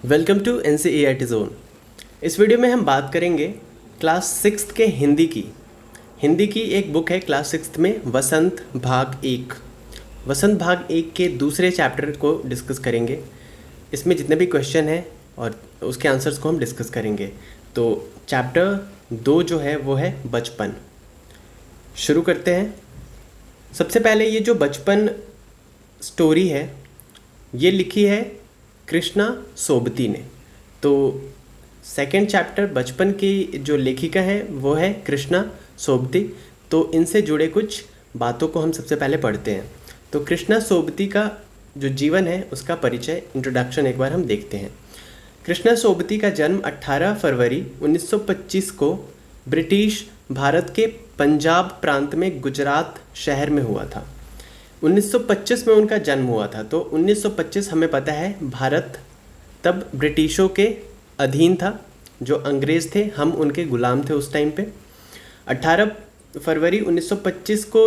Welcome to NCERT zone. इस video में हम बात करेंगे क्लास 6 के हिंदी की एक बुक है क्लास 6 में, वसंत भाग 1। वसंत भाग 1 के दूसरे चैप्टर को डिस्कस करेंगे। इसमें जितने भी क्वेश्चन हैं और उसके आंसर्स को हम डिस्कस करेंगे। तो चैप्टर 2 जो है वो है बचपन। शुरू करते हैं। सबसे पहले ये जो बचपन स्टोरी है ये लिखी है कृष्णा सोबती ने। तो सेकंड चैप्टर बचपन की जो लेखिका है वो है कृष्णा सोबती। तो इनसे जुड़े कुछ बातों को हम सबसे पहले पढ़ते हैं। तो कृष्णा सोबती का जो जीवन है उसका परिचय, इंट्रोडक्शन एक बार हम देखते हैं। कृष्णा सोबती का जन्म 18 फरवरी 1925 को ब्रिटिश भारत के पंजाब प्रांत में गुजरात शहर में हुआ था। 1925 में उनका जन्म हुआ था। तो 1925 हमें पता है भारत तब ब्रिटिशों के अधीन था। जो अंग्रेज़ थे हम उनके ग़ुलाम थे उस टाइम पे। 18 फरवरी 1925 को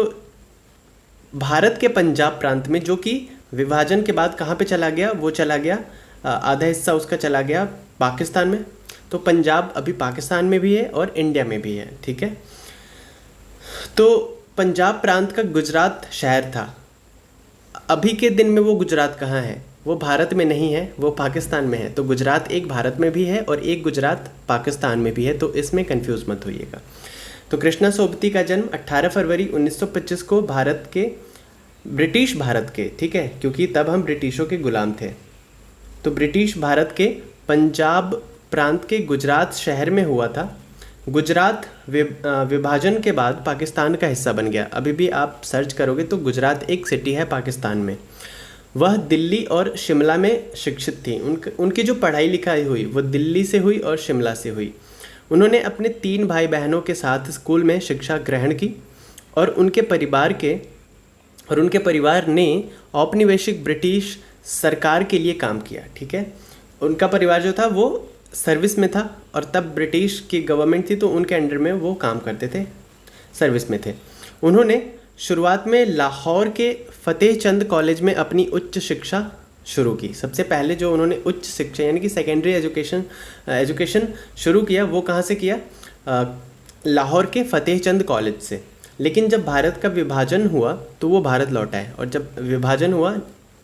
भारत के पंजाब प्रांत में, जो कि विभाजन के बाद कहाँ पे चला गया, वो चला गया आधा हिस्सा उसका चला गया पाकिस्तान में। तो पंजाब अभी पाकिस्तान में भी है और इंडिया में भी है, ठीक है। तो पंजाब प्रांत का गुजरात शहर था। अभी के दिन में वो गुजरात कहाँ है? वो भारत में नहीं है, वो पाकिस्तान में है। तो गुजरात एक भारत में भी है और एक गुजरात पाकिस्तान में भी है, तो इसमें कंफ्यूज मत होइएगा। तो कृष्णा सोबती का जन्म 18 फरवरी 1925 को ब्रिटिश भारत के, ठीक है, क्योंकि तब हम ब्रिटिशों के गुलाम थे। तो ब्रिटिश भारत के पंजाब प्रांत के गुजरात शहर में हुआ था। गुजरात विभाजन के बाद पाकिस्तान का हिस्सा बन गया। अभी भी आप सर्च करोगे तो गुजरात एक सिटी है पाकिस्तान में। वह दिल्ली और शिमला में शिक्षित थी। उनकी जो पढ़ाई लिखाई हुई वो दिल्ली से हुई और शिमला से हुई। उन्होंने अपने 3 भाई बहनों के साथ स्कूल में शिक्षा ग्रहण की और उनके परिवार ने औपनिवेशिक ब्रिटिश सरकार के लिए काम किया, ठीक है। उनका परिवार जो था वो सर्विस में था और तब ब्रिटिश की गवर्नमेंट थी तो उनके अंडर में वो काम करते थे, सर्विस में थे। उन्होंने शुरुआत में लाहौर के फ़तेह चंद कॉलेज में अपनी उच्च शिक्षा शुरू की। सबसे पहले जो उन्होंने उच्च शिक्षा यानी कि सेकेंडरी एजुकेशन शुरू किया वो कहाँ से किया? लाहौर के फ़तेह चंद कॉलेज से। लेकिन जब भारत का विभाजन हुआ तो वो भारत लौटा है, और जब विभाजन हुआ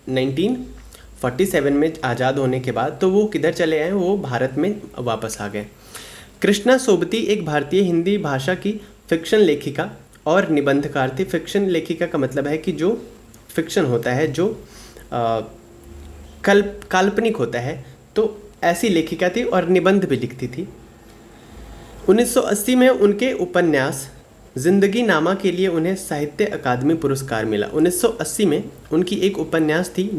1947 में आज़ाद होने के बाद, तो वो किधर चले आए? वो भारत में वापस आ गए। कृष्णा सोबती एक भारतीय हिंदी भाषा की फिक्शन लेखिका और निबंधकार थी। फिक्शन लेखिका का मतलब है कि जो फिक्शन होता है, जो काल्पनिक होता है, तो ऐसी लेखिका थी और निबंध भी लिखती थी। 1980 में उनके उपन्यास जिंदगी नामा के लिए उन्हें साहित्य अकादमी पुरस्कार मिला। 1980 में उनकी एक उपन्यास थी,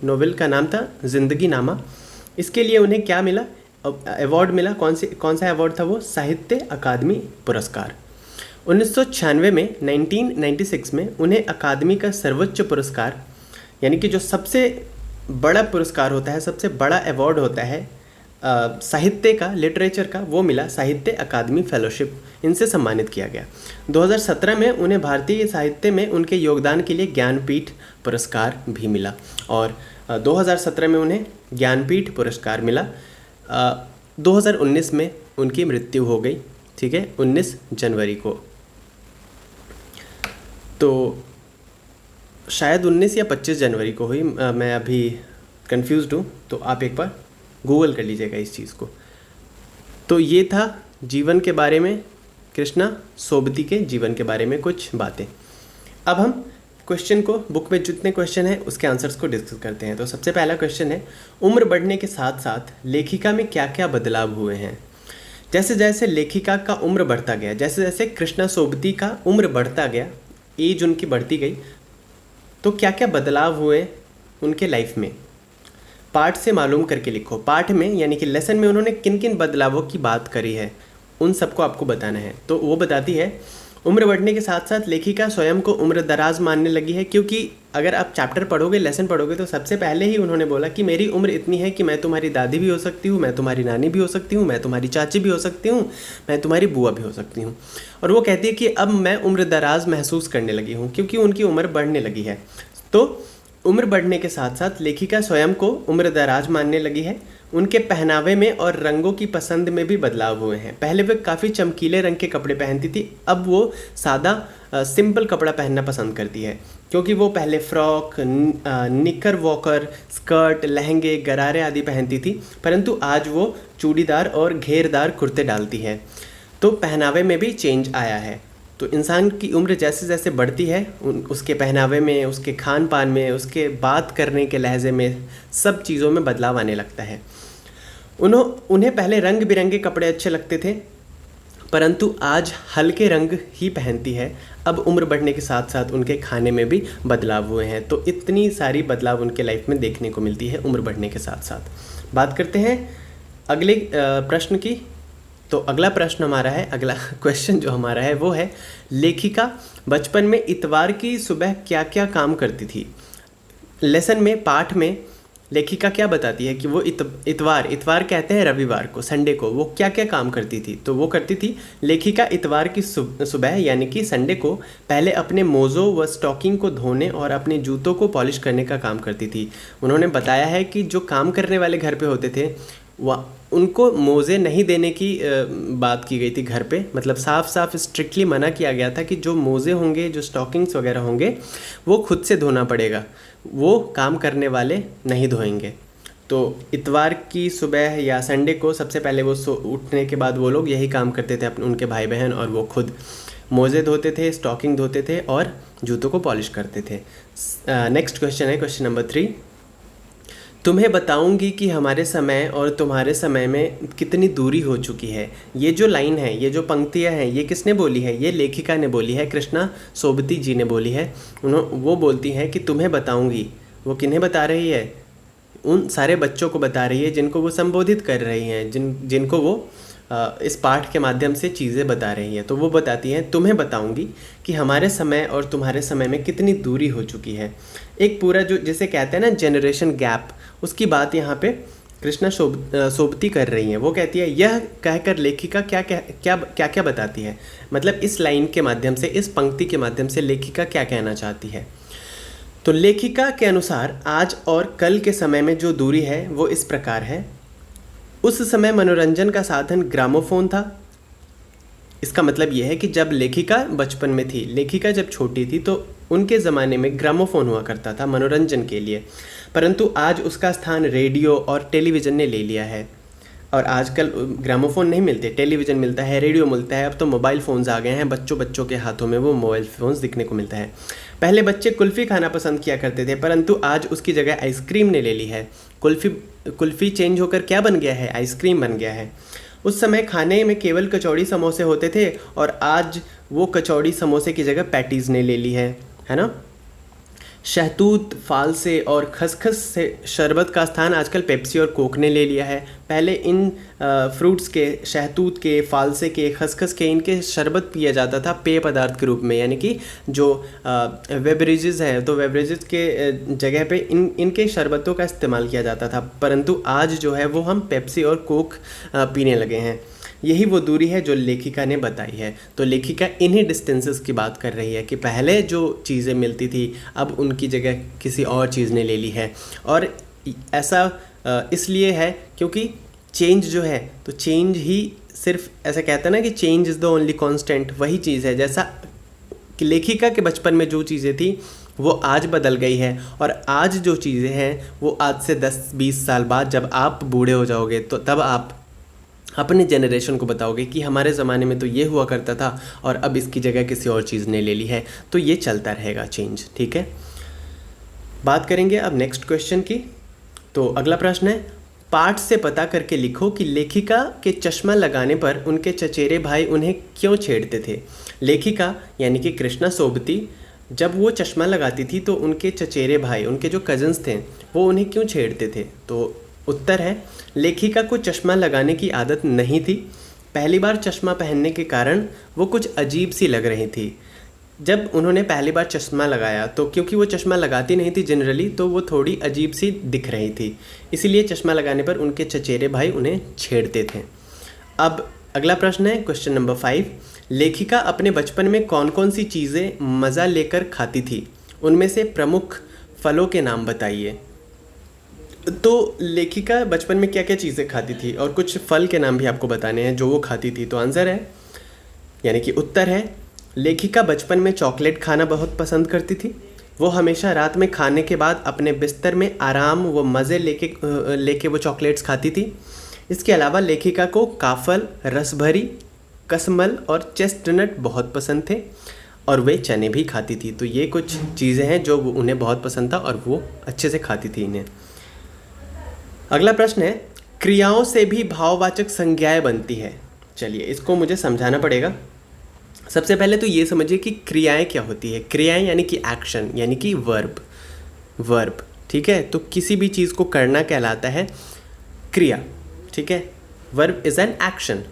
नोवेल का नाम था जिंदगी नामा। इसके लिए उन्हें क्या मिला? अवार्ड मिला। कौन सा अवार्ड था वो? साहित्य अकादमी पुरस्कार। 1996 में 1996 में उन्हें अकादमी का सर्वोच्च पुरस्कार, यानी कि जो सबसे बड़ा पुरस्कार होता है, सबसे बड़ा अवार्ड होता है साहित्य का, लिटरेचर का, वो मिला, साहित्य अकादमी फेलोशिप। इनसे सम्मानित किया गया। 2017 में उन्हें भारतीय साहित्य में उनके योगदान के लिए ज्ञानपीठ पुरस्कार भी मिला, और 2017 में उन्हें ज्ञानपीठ पुरस्कार मिला। 2019 में उनकी मृत्यु हो गई, ठीक है, 19 जनवरी को। तो शायद 19 या 25 जनवरी को हुई, मैं अभी कंफ्यूज्ड हूँ, तो आप एक बार गूगल कर लीजिएगा इस चीज़ को। तो ये था जीवन के बारे में, कृष्णा सोबती के जीवन के बारे में कुछ बातें। अब हम क्वेश्चन को, बुक में जितने क्वेश्चन हैं उसके आंसर्स को डिस्कस करते हैं। तो सबसे पहला क्वेश्चन है, उम्र बढ़ने के साथ साथ लेखिका में क्या क्या बदलाव हुए हैं? जैसे जैसे लेखिका का उम्र बढ़ता गया, जैसे जैसे कृष्णा सोबती का उम्र बढ़ता गया, एज उनकी बढ़ती गई, तो क्या क्या बदलाव हुए उनके लाइफ में? पाठ से मालूम करके लिखो। पाठ में यानी कि लेसन में उन्होंने किन किन बदलावों की बात करी है, उन सबको आपको बताना है। तो वो बताती है, उम्र बढ़ने के साथ साथ लेखिका स्वयं को उम्र दराज मानने लगी है, क्योंकि अगर आप चैप्टर पढ़ोगे, लेसन पढ़ोगे, तो सबसे पहले ही उन्होंने बोला कि मेरी उम्र इतनी है कि मैं तुम्हारी दादी भी हो सकती हूँ, मैं तुम्हारी नानी भी हो सकती हूँ, मैं तुम्हारी चाची भी हो सकती हूँ, मैं तुम्हारी बुआ भी हो सकती हूँ। और वो कहती है कि अब मैं उम्र दराज महसूस करने लगी हूँ, क्योंकि उनकी उम्र बढ़ने लगी है। तो उम्र बढ़ने के साथ साथ लेखिका स्वयं को उम्रदराज मानने लगी है। उनके पहनावे में और रंगों की पसंद में भी बदलाव हुए हैं। पहले वे काफ़ी चमकीले रंग के कपड़े पहनती थी, अब वो सादा सिंपल कपड़ा पहनना पसंद करती है, क्योंकि वो पहले फ्रॉक, निकर वॉकर, स्कर्ट, लहंगे, गरारे आदि पहनती थी, परंतु आज वो चूड़ीदार और घेरदार कुर्ते डालती है। तो पहनावे में भी चेंज आया है। तो इंसान की उम्र जैसे जैसे बढ़ती है उसके पहनावे में, उसके खान पान में, उसके बात करने के लहजे में, सब चीज़ों में बदलाव आने लगता है। उन्हें पहले रंग बिरंगे कपड़े अच्छे लगते थे, परंतु आज हल्के रंग ही पहनती है। अब उम्र बढ़ने के साथ साथ उनके खाने में भी बदलाव हुए हैं। तो इतनी सारी बदलाव उनके लाइफ में देखने को मिलती है उम्र बढ़ने के साथ साथ। बात करते हैं अगले प्रश्न की। तो अगला प्रश्न हमारा है, अगला क्वेश्चन जो हमारा है वो है, लेखिका बचपन में इतवार की सुबह क्या क्या काम करती थी। लेसन में, पाठ में लेखिका क्या बताती है कि वो इतवार कहते हैं रविवार को, संडे को, वो क्या क्या काम करती थी। तो वो करती थी, लेखिका इतवार की सुबह यानी कि संडे को पहले अपने मोज़ों व स्टॉकिंग को धोने और अपने जूतों को पॉलिश करने का काम करती थी। उन्होंने बताया है कि जो काम करने वाले घर पे होते थे वह उनको मोज़े नहीं देने की बात की गई थी घर पे, मतलब साफ साफ स्ट्रिक्टली मना किया गया था कि जो मोज़े होंगे, जो स्टॉकिंग्स वगैरह होंगे, वो खुद से धोना पड़ेगा, वो काम करने वाले नहीं धोएंगे। तो इतवार की सुबह या संडे को सबसे पहले वो उठने के बाद वो लोग यही काम करते थे, अपने उनके भाई बहन, और वो खुद मोज़े धोते थे, स्टॉकिंग धोते थे और जूतों को पॉलिश करते थे। नेक्स्ट क्वेश्चन है क्वेश्चन नंबर 3। तुम्हें बताऊंगी कि हमारे समय और तुम्हारे समय में कितनी दूरी हो चुकी है। ये जो लाइन है, ये जो पंक्तियाँ हैं, ये किसने बोली है? ये लेखिका ने बोली है, कृष्णा सोबती जी ने बोली है। वो बोलती हैं कि तुम्हें बताऊंगी। वो किन्हें बता रही है? उन सारे बच्चों को बता रही है जिनको वो संबोधित कर रही हैं, जिनको वो इस पाठ के माध्यम से चीज़ें बता रही है। तो वो बताती हैं, तुम्हें बताऊंगी कि हमारे समय और तुम्हारे समय में कितनी दूरी हो चुकी है। एक पूरा जो जिसे कहते हैं ना जनरेशन गैप, उसकी बात यहाँ पे कृष्णा सोबती कर रही हैं। वो कहती है, यह कहकर लेखिका क्या क्या बताती है, मतलब इस लाइन के माध्यम से, इस पंक्ति के माध्यम से लेखिका क्या कहना चाहती है। तो लेखिका के अनुसार आज और कल के समय में जो दूरी है वो इस प्रकार है। उस समय मनोरंजन का साधन ग्रामोफोन था। इसका मतलब यह है कि जब लेखिका बचपन में थी, लेखिका जब छोटी थी, तो उनके ज़माने में ग्रामोफोन हुआ करता था मनोरंजन के लिए, परंतु आज उसका स्थान रेडियो और टेलीविज़न ने ले लिया है। और आजकल ग्रामोफोन नहीं मिलते, टेलीविज़न मिलता है, रेडियो मिलता है, अब तो मोबाइल फ़ोन्स आ गए हैं, बच्चों के हाथों में वो मोबाइल फ़ोन्स दिखने को मिलता है। पहले बच्चे कुल्फ़ी खाना पसंद किया करते थे, परंतु आज उसकी जगह आइसक्रीम ने ले ली है। कुल्फ़ी चेंज होकर क्या बन गया है? आइसक्रीम बन गया है। उस समय खाने में केवल कचौड़ी समोसे होते थे और आज वो कचौड़ी समोसे की जगह पैटीज़ ने ले ली है ना। शहतूत, फालसे और खसखस से शरबत का स्थान आजकल पेप्सी और कोक ने ले लिया है। पहले इन फ्रूट्स के, शहतूत के, फालसे के, खसखस के, इनके शरबत पिया जाता था पेय पदार्थ के रूप में, यानी कि जो बेवरेजेस है, तो बेवरेजेस के जगह पे इनके शरबतों का इस्तेमाल किया जाता था, परंतु आज जो है वो हम पेप्सी और कोक पीने लगे हैं। यही वो दूरी है जो लेखिका ने बताई है। तो लेखिका इन्हीं डिस्टेंसेस की बात कर रही है कि पहले जो चीज़ें मिलती थी अब उनकी जगह किसी और चीज़ ने ले ली है। और ऐसा इसलिए है क्योंकि चेंज जो है, तो चेंज ही सिर्फ, ऐसा कहता है ना कि change is the only constant, वही चीज़ है। जैसा कि लेखिका के बचपन में जो चीज़ें थी वो आज बदल गई है, और आज जो चीज़ें हैं वो आज से 10-20 साल बाद जब आप बूढ़े हो जाओगे तो तब आप अपने जनरेशन को बताओगे कि हमारे ज़माने में तो ये हुआ करता था और अब इसकी जगह किसी और चीज़ ने ले ली है। तो ये चलता रहेगा चेंज, ठीक है। बात करेंगे अब नेक्स्ट क्वेश्चन की। तो अगला प्रश्न है, पाठ से पता करके लिखो कि लेखिका के चश्मा लगाने पर उनके चचेरे भाई उन्हें क्यों छेड़ते थे। लेखिका यानी कि कृष्णा सोबती जब वो चश्मा लगाती थी तो उनके चचेरे भाई, उनके जो कज़न्स थे, वो उन्हें क्यों छेड़ते थे। तो उत्तर है, लेखिका को चश्मा लगाने की आदत नहीं थी। पहली बार चश्मा पहनने के कारण वो कुछ अजीब सी लग रही थी। जब उन्होंने पहली बार चश्मा लगाया तो क्योंकि वो चश्मा लगाती नहीं थी जनरली, तो वो थोड़ी अजीब सी दिख रही थी, इसीलिए चश्मा लगाने पर उनके चचेरे भाई उन्हें छेड़ते थे। अब अगला प्रश्न है क्वेश्चन नंबर 5। लेखिका अपने बचपन में कौन कौन सी चीज़ें मज़ा लेकर खाती थी। उनमें से प्रमुख फलों के नाम बताइए। तो लेखिका बचपन में क्या क्या चीज़ें खाती थी और कुछ फल के नाम भी आपको बताने हैं जो वो खाती थी। तो आंसर है, यानी कि उत्तर है, लेखिका बचपन में चॉकलेट खाना बहुत पसंद करती थी। वो हमेशा रात में खाने के बाद अपने बिस्तर में आराम व मज़े लेके वो चॉकलेट्स खाती थी। इसके अलावा लेखिका को काफल, रसभरी, कसमल और चेस्टनट बहुत पसंद थे और वे चने भी खाती थी। तो ये कुछ चीज़ें हैं जो उन्हें बहुत पसंद था और वो अच्छे से खाती थी इन्हें। अगला प्रश्न है, क्रियाओं से भी भाववाचक संज्ञाएं बनती है। चलिए इसको मुझे समझाना पड़ेगा। सबसे पहले तो ये समझिए कि क्रियाएं क्या होती है। क्रियाएं यानी कि एक्शन, यानी कि वर्ब। ठीक है, तो किसी भी चीज़ को करना कहलाता है क्रिया। ठीक है, वर्ब इज़ एन एक्शन।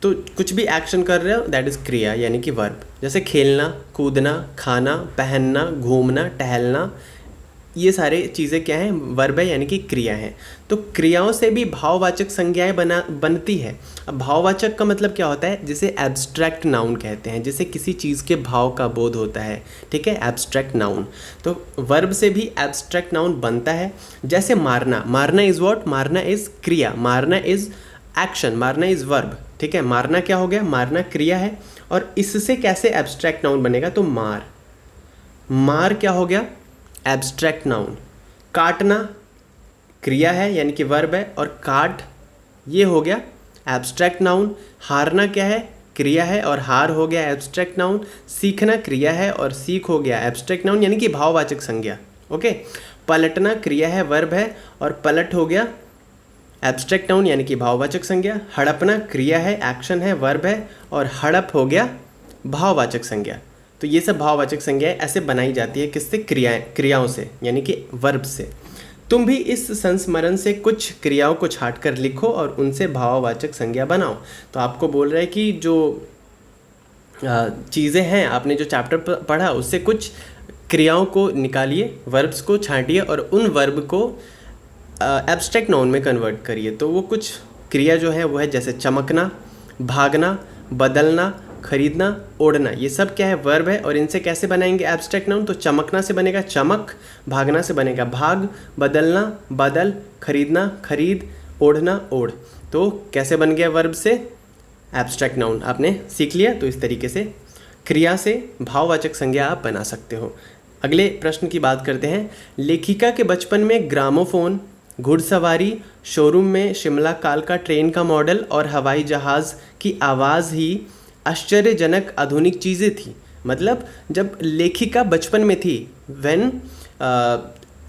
तो कुछ भी एक्शन कर रहे हो दैट इज़ क्रिया, यानी कि वर्ब। जैसे खेलना, कूदना, खाना, पहनना, घूमना, टहलना, ये सारे चीज़ें क्या हैं, वर्ब है, यानी कि क्रिया है। तो क्रियाओं से भी भाववाचक संज्ञाएं बनती है। अब भाववाचक का मतलब क्या होता है, जिसे एब्स्ट्रैक्ट नाउन कहते हैं, जिसे किसी चीज़ के भाव का बोध होता है। ठीक है, एब्स्ट्रैक्ट नाउन। तो वर्ब से भी एब्स्ट्रैक्ट नाउन बनता है। जैसे मारना इज़ व्हाट, मारना इज़ क्रिया, मारना इज़ एक्शन, मारना इज़ वर्ब। ठीक है, मारना क्या हो गया, मारना क्रिया है। और इससे कैसे एब्स्ट्रैक्ट नाउन बनेगा, तो मार क्या हो गया, एब्स्ट्रैक्ट नाउन। काटना क्रिया है, यानी कि वर्ब है, और काट ये हो गया एब्स्ट्रैक्ट नाउन। हारना क्या है, क्रिया है, और हार हो गया एब्स्ट्रैक्ट नाउन। सीखना क्रिया है और सीख हो गया एब्स्ट्रैक्ट नाउन, यानी कि भाववाचक संज्ञा। ओके, पलटना क्रिया है, वर्ब है, और पलट हो गया एब्स्ट्रैक्ट नाउन, यानी कि भाववाचक संज्ञा। हड़पना क्रिया है, एक्शन है, वर्ब है, और हड़प हो गया भाववाचक संज्ञा। तो ये सब भाववाचक संज्ञाएं ऐसे बनाई जाती है, किससे, क्रियाओं से, यानी कि वर्ब से। तुम भी इस संस्मरण से कुछ क्रियाओं को छाट कर लिखो और उनसे भाववाचक संज्ञा बनाओ। तो आपको बोल रहा है कि जो चीज़ें हैं, आपने जो चैप्टर पढ़ा उससे कुछ क्रियाओं को निकालिए, वर्ब्स को छांटिए और उन वर्ब को एब्स्ट्रैक्ट नाउन में कन्वर्ट करिए। तो वो कुछ क्रिया जो है वो है, जैसे चमकना, भागना, बदलना, खरीदना, ओढ़ना, ये सब क्या है, वर्ब है। और इनसे कैसे बनाएंगे एब्स्ट्रैक्ट नाउन, तो चमकना से बनेगा चमक, भागना से बनेगा भाग, बदलना बदल, खरीदना खरीद, ओढ़ना ओढ़। तो कैसे बन गया वर्ब से एब्स्ट्रैक्ट नाउन, आपने सीख लिया। तो इस तरीके से क्रिया से भाववाचक संज्ञा आप बना सकते हो। अगले प्रश्न की बात करते हैं। लेखिका के बचपन में ग्रामोफोन, घुड़सवारी, शोरूम में शिमला काल का ट्रेन का मॉडल और हवाई जहाज़ की आवाज़ ही आश्चर्यजनक आधुनिक चीज़ें थी। मतलब जब लेखिका बचपन में थी, when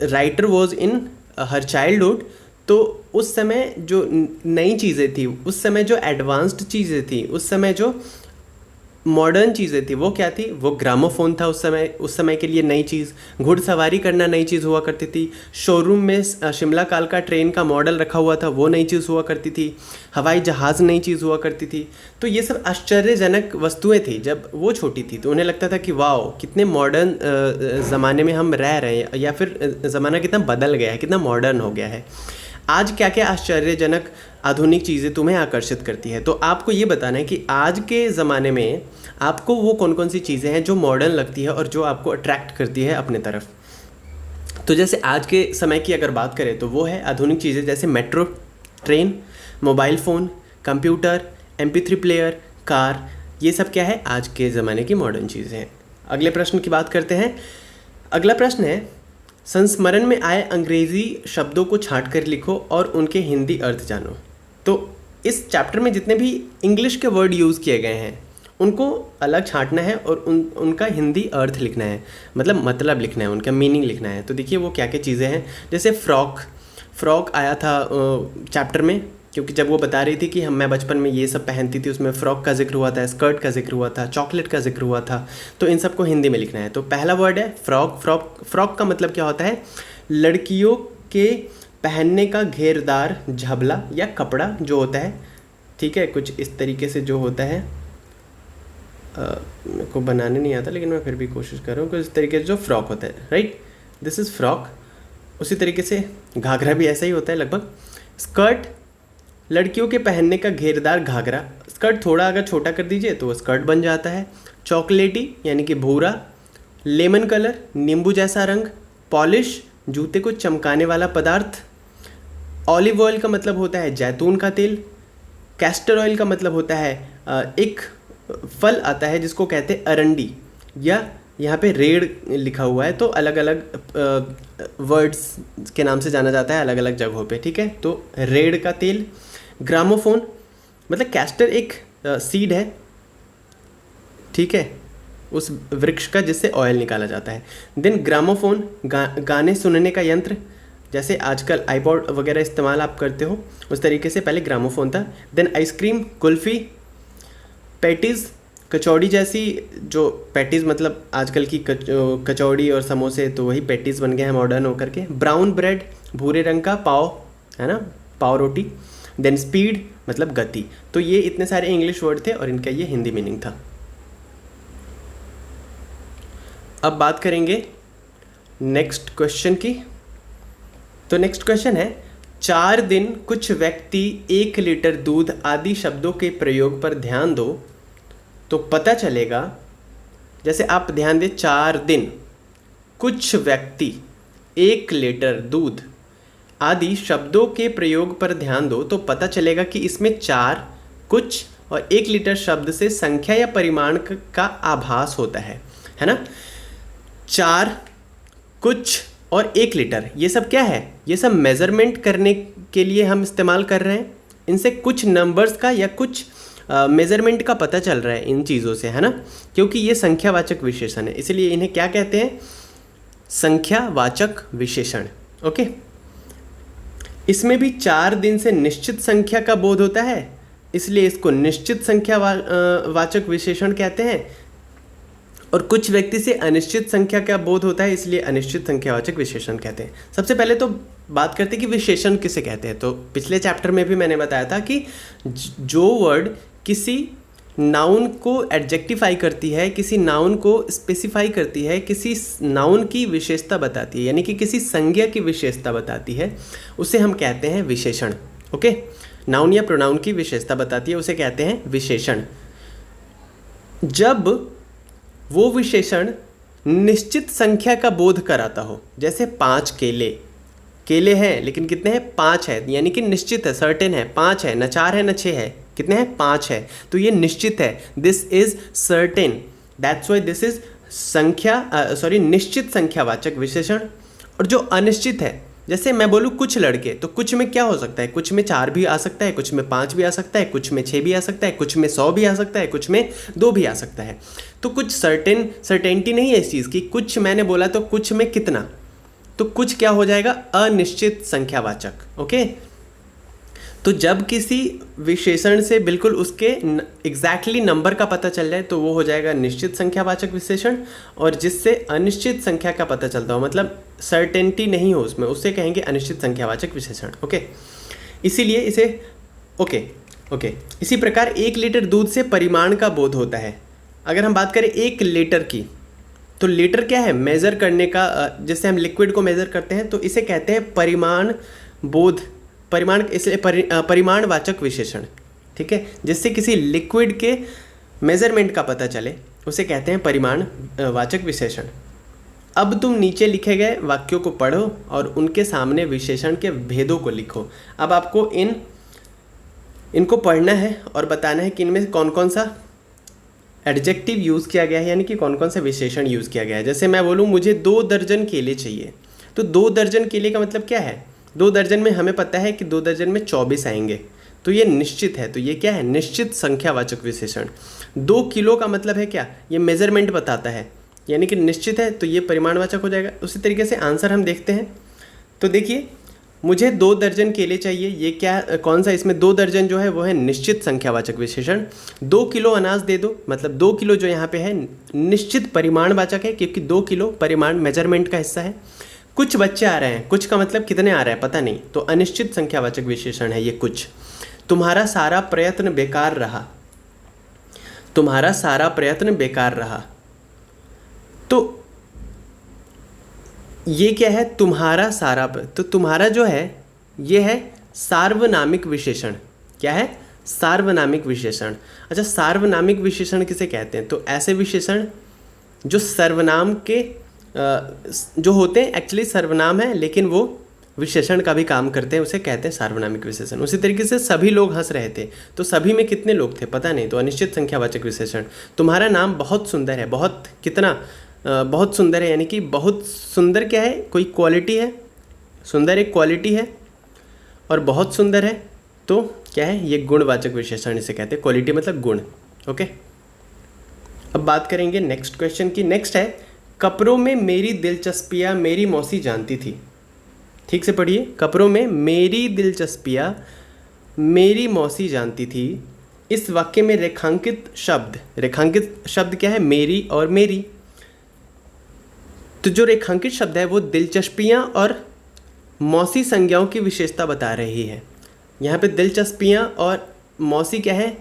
writer was in her childhood, तो उस समय जो नई चीज़ें थी, उस समय जो एडवांस्ड चीज़ें थी, उस समय जो मॉडर्न चीज़ें थी, वो क्या थी, वो ग्रामोफोन था उस समय के लिए नई चीज़। घुड़सवारी करना नई चीज़ हुआ करती थी। शोरूम में शिमला काल का ट्रेन का मॉडल रखा हुआ था, वो नई चीज़ हुआ करती थी। हवाई जहाज़ नई चीज़ हुआ करती थी। तो ये सब आश्चर्यजनक वस्तुएं थी जब वो छोटी थी। तो उन्हें लगता था कि वाओ, कितने मॉडर्न ज़माने में हम रह रहे हैं, या फिर ज़माना कितना बदल गया है, कितना मॉडर्न हो गया है। आज क्या क्या आश्चर्यजनक आधुनिक चीज़ें तुम्हें आकर्षित करती है। तो आपको ये बताना है कि आज के ज़माने में आपको वो कौन कौन सी चीज़ें हैं जो मॉडर्न लगती है और जो आपको अट्रैक्ट करती है अपने तरफ। तो जैसे आज के समय की अगर बात करें तो वो है आधुनिक चीज़ें, जैसे metro, train, mobile phone, computer, MP3 player, car, ये सब क्या है, आज के ज़माने की मॉडर्न चीज़ें हैं। अगले प्रश्न की बात करते हैं। अगला प्रश्न है, संस्मरण में आए अंग्रेज़ी शब्दों को छांट कर लिखो और उनके हिंदी अर्थ जानो। तो इस चैप्टर में जितने भी इंग्लिश के वर्ड यूज़ किए गए हैं उनको अलग छांटना है और उनका हिंदी अर्थ लिखना है, मतलब लिखना है, उनका मीनिंग लिखना है। तो देखिए वो क्या क्या चीज़ें हैं। जैसे फ्रॉक आया था चैप्टर में, क्योंकि जब वो बता रही थी कि मैं बचपन में ये सब पहनती थी, उसमें फ़्रॉक का जिक्र हुआ था, स्कर्ट का जिक्र हुआ था, चॉकलेट का जिक्र हुआ था। तो इन सबको हिंदी में लिखना है। तो पहला वर्ड है फ्रॉक। फ्रॉक का मतलब क्या होता है, लड़कियों के पहनने का घेरदार झबला या कपड़ा जो होता है। ठीक है, कुछ इस तरीके से जो होता है, मेरे को बनाने नहीं आता लेकिन मैं फिर भी कोशिश कर रहा हूँ। कुछ इस तरीके से जो फ्रॉक होता है, राइट, दिस इज़ फ्रॉक। उसी तरीके से घाघरा भी ऐसा ही होता है लगभग। स्कर्ट, लड़कियों के पहनने का घेरदार घाघरा। स्कर्ट थोड़ा अगर छोटा कर दीजिए तो वो स्कर्ट बन जाता है। चॉकलेटी यानी कि भूरा। लेमन कलर, नींबू जैसा रंग। पॉलिश, जूते को चमकाने वाला पदार्थ। ऑलिव ऑयल का मतलब होता है जैतून का तेल। कैस्टर ऑयल का मतलब होता है एक फल आता है जिसको कहते हैं अरंडी, या यहाँ पे रेड़ लिखा हुआ है, तो अलग अलग वर्ड्स के नाम से जाना जाता है अलग अलग जगहों पे, ठीक है। तो रेड़ का तेल। ग्रामोफोन, मतलब कैस्टर एक सीड है, ठीक है, उस वृक्ष का जिससे ऑयल निकाला जाता है। देन ग्रामोफोन, गाने सुनने का यंत्र, जैसे आजकल आईपॉड वगैरह इस्तेमाल आप करते हो उस तरीके से पहले ग्रामोफोन था। Then ice cream, kulfi. Patties, kachori जैसी, जो पैटीज़ मतलब आजकल की कचौड़ी और समोसे, तो वही पैटीज़ बन गए हैं मॉडर्न होकर के। ब्राउन ब्रेड, भूरे रंग का पाव, है ना, पाव रोटी। देन स्पीड मतलब गति। तो ये इतने सारे इंग्लिश वर्ड थे और इनका ये हिंदी मीनिंग था। अब बात करेंगे नेक्स्ट क्वेश्चन की। तो नेक्स्ट क्वेश्चन है, 4 दिन कुछ व्यक्ति 1 लीटर दूध आदि शब्दों के प्रयोग पर ध्यान दो तो पता चलेगा। जैसे आप ध्यान दें, 4 दिन कुछ व्यक्ति 1 लीटर दूध आदि शब्दों के प्रयोग पर ध्यान दो तो पता चलेगा कि इसमें 4, कुछ और 1 लीटर शब्द से संख्या या परिमाण का आभास होता है ना। 4, कुछ और 1 लीटर, ये सब क्या है? ये सब मेज़रमेंट करने के लिए हम इस्तेमाल कर रहे हैं। इनसे कुछ नंबर्स का या कुछ मेज़रमेंट का पता चल रहा है इन चीज़ों से, है ना, क्योंकि ये संख्यावाचक विशेषण है, इसलिए इन्हें क्या कहते हैं? संख्यावाचक विशेषण। ओके। इसमें भी 4 दिन से निश्चित संख्या का बोध होता है, इसलिए इसको निश्चित संख्या वाचक विशेषण कहते हैं। और कुछ व्यक्ति से अनिश्चित संख्या का बोध होता है, इसलिए अनिश्चित संख्यावाचक विशेषण कहते हैं। सबसे पहले तो बात करते हैं कि विशेषण किसे कहते हैं। तो पिछले चैप्टर में भी मैंने बताया था कि जो वर्ड किसी नाउन को एडजेक्टिफाई करती है, किसी नाउन को स्पेसिफाई करती है, किसी नाउन की विशेषता बताती है, यानी कि किसी संज्ञा की विशेषता बताती है, उसे हम कहते हैं विशेषण। ओके, नाउन या प्रोनाउन की विशेषता बताती है, उसे कहते हैं विशेषण। जब वो विशेषण निश्चित संख्या का बोध कराता हो, जैसे 5 केले हैं, लेकिन कितने हैं? 5 है, यानी कि निश्चित है, सर्टेन है, 5 है, न 4 है न 6 है, कितने हैं? 5 है, तो ये निश्चित है, this is certain, that's why this is निश्चित संख्यावाचक विशेषण। और जो अनिश्चित है, जैसे मैं बोलूँ कुछ लड़के, तो कुछ में क्या हो सकता है? कुछ में 4 भी आ सकता है, कुछ में 5 भी आ सकता है, कुछ में 6 भी आ सकता है, कुछ में 100 भी आ सकता है, कुछ में 2 भी आ सकता है। तो कुछ सर्टेनिटी नहीं है इस चीज़ की। कुछ मैंने बोला तो कुछ में कितना, तो कुछ क्या हो जाएगा? अनिश्चित संख्यावाचक। ओके, तो जब किसी विशेषण से बिल्कुल उसके एग्जैक्टली नंबर का पता चल जाए तो वो हो जाएगा निश्चित संख्यावाचक विशेषण। और जिससे अनिश्चित संख्या का पता चलता हो, मतलब सर्टेनिटी नहीं हो उसमें, उससे कहेंगे अनिश्चित संख्यावाचक विशेषण। ओके, इसीलिए इसे ओके इसी प्रकार 1 लीटर दूध से परिमाण का बोध होता है। अगर हम बात करें 1 लीटर की, तो लीटर क्या है? मेज़र करने का, जैसे हम लिक्विड को मेज़र करते हैं, तो इसे कहते हैं परिमाण बोध, परिमाण, इसलिए परिमाणवाचक विशेषण। ठीक है, जिससे किसी लिक्विड के मेज़रमेंट का पता चले उसे कहते हैं परिमाणवाचक विशेषण। अब तुम नीचे लिखे गए वाक्यों को पढ़ो और उनके सामने विशेषण के भेदों को लिखो। अब आपको इनको पढ़ना है और बताना है कि इनमें कौन कौन सा एडजेक्टिव यूज़ किया गया है, यानी कि कौन कौन सा विशेषण यूज़ किया गया है। जैसे मैं बोलूँ मुझे 2 दर्जन केले चाहिए, तो 2 दर्जन केले का मतलब क्या है? 2 दर्जन में हमें पता है कि 2 दर्जन में 24 आएंगे, तो ये निश्चित है, तो ये क्या है? निश्चित संख्यावाचक विशेषण। 2 किलो का मतलब है क्या? ये मेज़रमेंट बताता है, यानी कि निश्चित है, तो ये परिमाणवाचक हो जाएगा। उसी तरीके से आंसर हम देखते हैं। तो देखिए, मुझे 2 दर्जन केले चाहिए, ये क्या, कौन सा? इसमें 2 दर्जन जो है वो है निश्चित संख्यावाचक विशेषण। 2 किलो अनाज दे दो, मतलब 2 किलो जो यहाँ पे है निश्चित परिमाणवाचक है, क्योंकि 2 किलो परिमाण मेजरमेंट का हिस्सा है। कुछ बच्चे आ रहे हैं, कुछ का मतलब कितने आ रहे हैं पता नहीं, तो अनिश्चित संख्यावाचक विशेषण है ये कुछ। तुम्हारा सारा प्रयत्न बेकार रहा, तुम्हारा सारा प्रयत्न बेकार रहा, तो ये क्या है? तुम्हारा सारा, तो तुम्हारा जो है ये है सार्वनामिक विशेषण। क्या है? सार्वनामिक विशेषण। अच्छा, सार्वनामिक विशेषण किसे कहते हैं? तो ऐसे विशेषण जो सर्वनाम के जो होते हैं एक्चुअली सर्वनाम है, लेकिन वो विशेषण का भी काम करते हैं, उसे कहते हैं सार्वनामिक विशेषण। उसी तरीके से सभी लोग हंस रहे थे, तो सभी में कितने लोग थे पता नहीं, तो अनिश्चित संख्यावाचक विशेषण। तुम्हारा नाम बहुत सुंदर है, बहुत कितना बहुत सुंदर है, यानी कि बहुत सुंदर क्या है, कोई क्वालिटी है, सुंदर एक क्वालिटी है, और बहुत सुंदर है तो क्या है, ये गुणवाचक विशेषण इसे कहते हैं। क्वालिटी मतलब गुण। ओके, अब बात करेंगे नेक्स्ट क्वेश्चन की। नेक्स्ट है, कपड़ों में मेरी दिलचस्पियाँ मेरी मौसी जानती थी। ठीक से पढ़िए, कपड़ों में मेरी दिलचस्पियाँ मेरी मौसी जानती थी। इस वाक्य में रेखांकित शब्द क्या है, मेरी और मेरी। तो जो रेखांकित शब्द है वो दिलचस्पियाँ और मौसी संज्ञाओं की विशेषता बता रही है। यहाँ पे दिलचस्पियाँ और मौसी क्या है,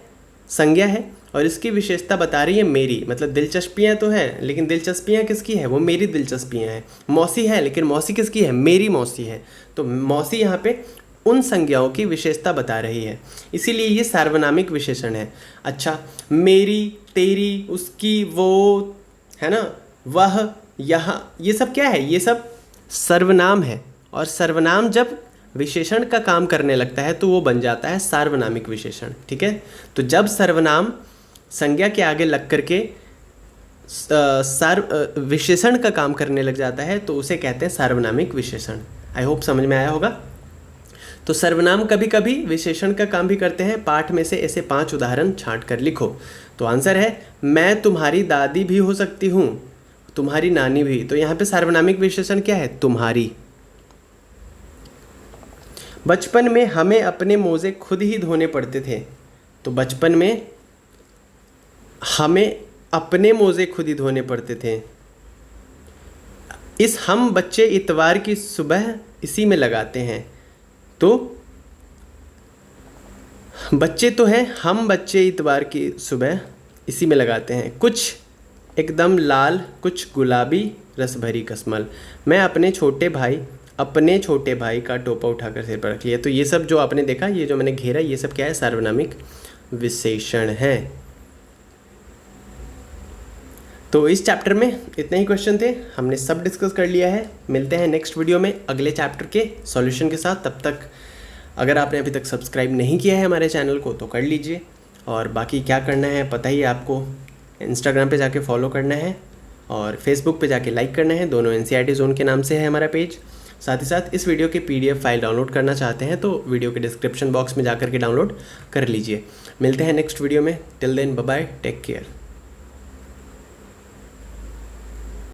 संज्ञा है, और इसकी विशेषता बता रही है मेरी। मतलब दिलचस्पियाँ तो है, लेकिन दिलचस्पियाँ किसकी है, वो मेरी दिलचस्पियाँ हैं। मौसी है, लेकिन मौसी किसकी है, मेरी मौसी है। तो मौसी यहाँ पे उन संज्ञाओं की विशेषता बता रही है, इसीलिए ये सार्वनामिक विशेषण है। अच्छा, मेरी, तेरी, उसकी, वो, है ना, वह, यहाँ, ये सब क्या है, ये सब सर्वनाम है। और सर्वनाम जब विशेषण का काम करने लगता है तो वो बन जाता है सार्वनामिक विशेषण। ठीक है, तो जब सर्वनाम संज्ञा के आगे लग करके विशेषण का काम करने लग जाता है तो उसे कहते हैं सार्वनामिक विशेषण। आई होप समझ में आया होगा। तो सर्वनाम कभी कभी विशेषण का काम भी करते हैं। पाठ में से ऐसे 5 उदाहरण छांट कर लिखो। तो आंसर है, मैं तुम्हारी दादी भी हो सकती हूँ, तुम्हारी नानी भी। तो यहाँ पे सार्वनामिक विशेषण क्या है, तुम्हारी। बचपन में हमें अपने मोजे खुद ही धोने पड़ते थे। तो बचपन में हमें अपने मोजे खुद ही धोने पड़ते थे। इस हम बच्चे इतवार की सुबह इसी में लगाते हैं। तो बच्चे तो हैं, हम बच्चे इतवार की सुबह इसी में लगाते हैं। कुछ एकदम लाल, कुछ गुलाबी, रस भरी कसमल। मैं अपने छोटे भाई का टोपा उठाकर सिर पर रख लिया। तो ये सब जो आपने देखा, ये जो मैंने घेरा, ये सब क्या है, सार्वनामिक विशेषण है। तो इस चैप्टर में इतने ही क्वेश्चन थे, हमने सब डिस्कस कर लिया है। मिलते हैं नेक्स्ट वीडियो में अगले चैप्टर के सॉल्यूशन के साथ। तब तक अगर आपने अभी तक सब्सक्राइब नहीं किया है हमारे चैनल को तो कर लीजिए, और बाकी क्या करना है पता ही है आपको। इंस्टाग्राम पे जाके फॉलो करना है और फेसबुक पे जाके लाइक करना है। दोनों NCERT जोन के नाम से है हमारा पेज। साथ ही साथ इस वीडियो के PDF फाइल डाउनलोड करना चाहते हैं तो वीडियो के डिस्क्रिप्शन बॉक्स में जाकर के डाउनलोड कर लीजिए। मिलते हैं नेक्स्ट वीडियो में। Till then, bye bye, take care.